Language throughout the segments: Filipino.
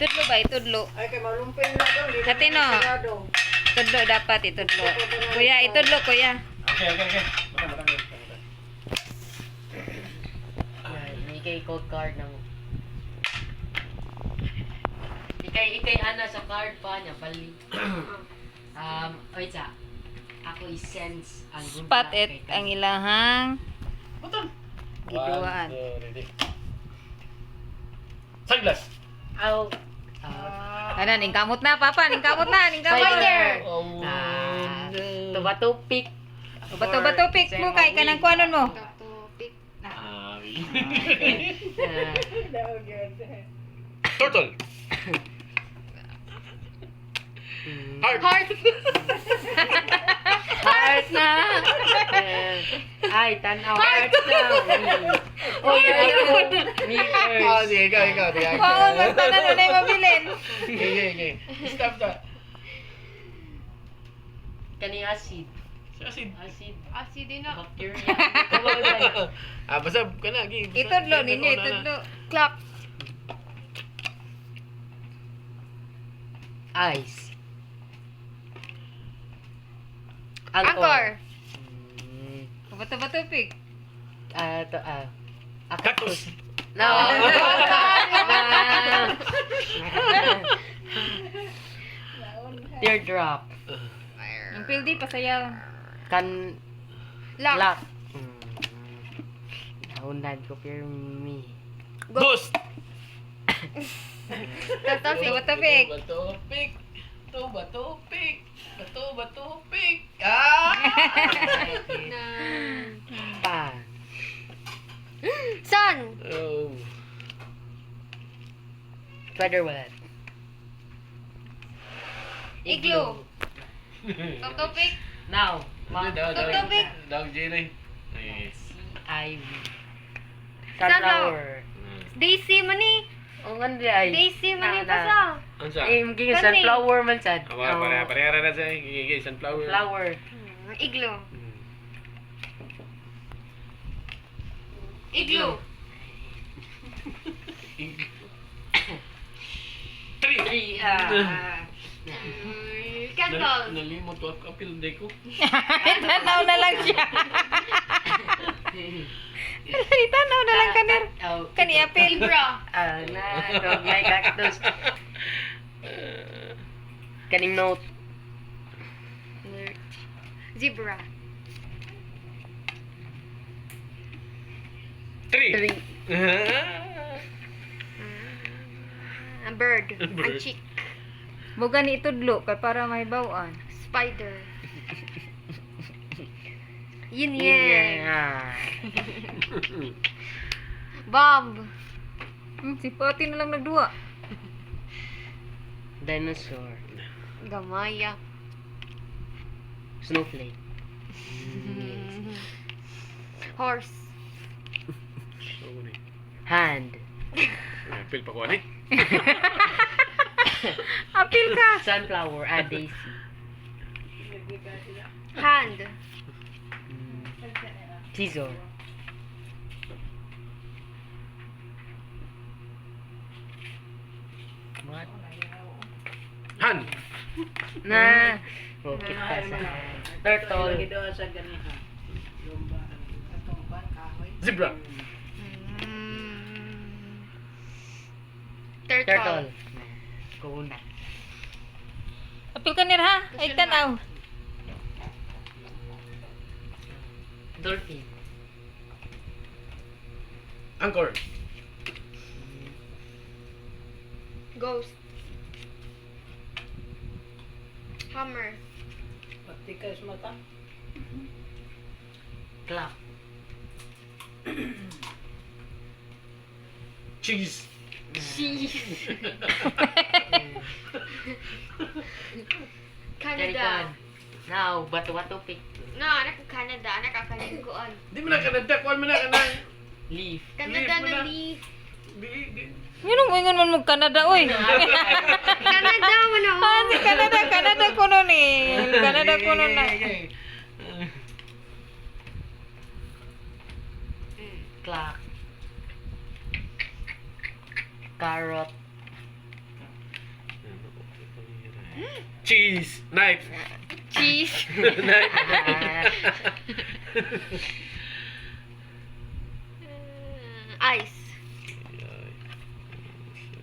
Itudlo ba? Itudlo. Ay, kay malumpin na daw. Katino? Itudlo dapat, itudlo. Kuya, itudlo, kuya. Okay. Bata. Ikay code card ng... Ikay ana sa card pa niya, bali. Wait sa. Ako i-sense ang good Spot luck it kay ang ilahang Button. giduaan. Sunglass. Aw. Ano, ningkamot na, papa. Ningkamot na. Spider. Oh. Tubatupik. Bato-bato, pick mo kay kanang kuanon mo. Turtle. Heart. Heart na. Ay, tanaw. Heart na. Uy, meters. Sige, ikaw. Kuaon man tanan na mabilin. Okay. Stop that. Kani acid. Acid. Acid din na. Bacteria. Basta ka na. Itudlo ninyo, itudlo. Clock. Ice. Anchor. Bato-bato, pick. Cactus. No. Teardrop. Ang pildi pasayaw. Lock. Lock. Naunan ko pero me. Ghost. Bato-bato, pick. Bato, pick. Pa. Sun. Oh. Spiderweb. Igloo. Topic. Now. Topic. Dog Jerry. Ivy. Sunflower. Daisy mani. O nga ay. Daisy mani pa sa. Ansa? Magiging sunflower man sad. Pare-pare na sa sunflower. Flower. Igloo. Igloo. Tree. Candle. Nalimot ko apil day ko. Tanaw na lang siya. Tanaw na lang kanir. Kani apil. Zebra. Dog like cactus. Kaning note. Zebra. Tree. A bird. Bird. A chick. Buga ni itudlo kay para may bawaan. Spider. Yin yang. Bomb. Si Pati na lang nagduwa. Dinosaur. Gamaya. Snowflake. Horse. Hand. Apil pa ko ani. Apil ka. Sunflower. Daisy. Hand. Scissor. What? Han. Na. Bukit pa sa turtle. Zebra. Turtle. Kuna. Apil ka nir ha. Ay tanaw. Dolphin. Anchor. Ghost. Hammer. Clock. Cheese. Canada. Now, bato-bato pick. No, anak ko Canada. Anak ka kalingkuan. Di mo na Canada. Kuhan mo na ka na. Leaf. Canada Leaf mo na na. leaf. Di. Minong ingon man mo Canada oy. Canada mo na. Si Canada kuno ni. Canada kuno na. Clock. Carrot. Cheese. Knife. Cheese. Knife. Ice.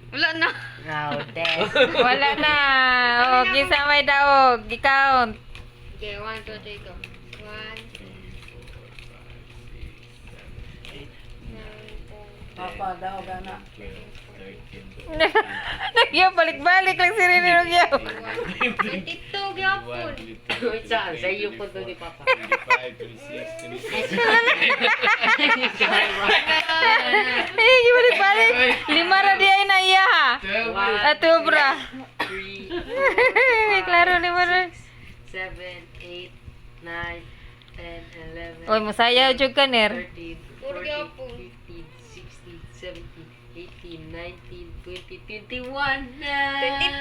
Wala na. Rowdes. Wala na. Oh, gisa may daog. Gi-count. Okay, 1, 2, 3, go. 1, 2, 9, 10, Papa, daw gana. 12, 13, Nagyaw, balik-balik lang si Rini Nagyaw. 22, gyapon. Wait, saan? Sa iyo po to ni Papa. 25, 26, 27. Ay, balik-balik. 5 ra di ay na iya ha. 12, At ubra. 3, Klaro 5 ra. 7, 8, 9, 10, 11, Oy, musayaw jud ka ner. 13, Puro 14, gyapon. 15, 16, 17, 18, 19, 20, 21 na.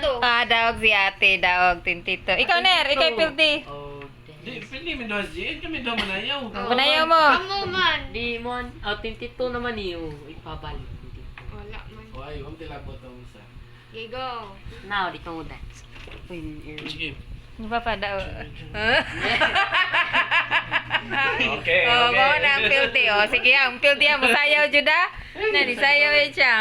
22. Ah, daog si ate, daog 22. Ikaw ner, ikaw pildi. Oh, Di, pwede mi daw siya. Kami daw manayaw. Ang panayaw mo. Amo man. Di mon, 22 naman iyo. Ipabalik. Wala man. Why? Huwag tila po itong isa. Okay, go. Now, di ko dance. Sige. Di ba pa daog? Okay, Oh, okay. mo na ang pildi. Oh, sige, ang pildi ang musayaw jud ah. Nani sayaw siya.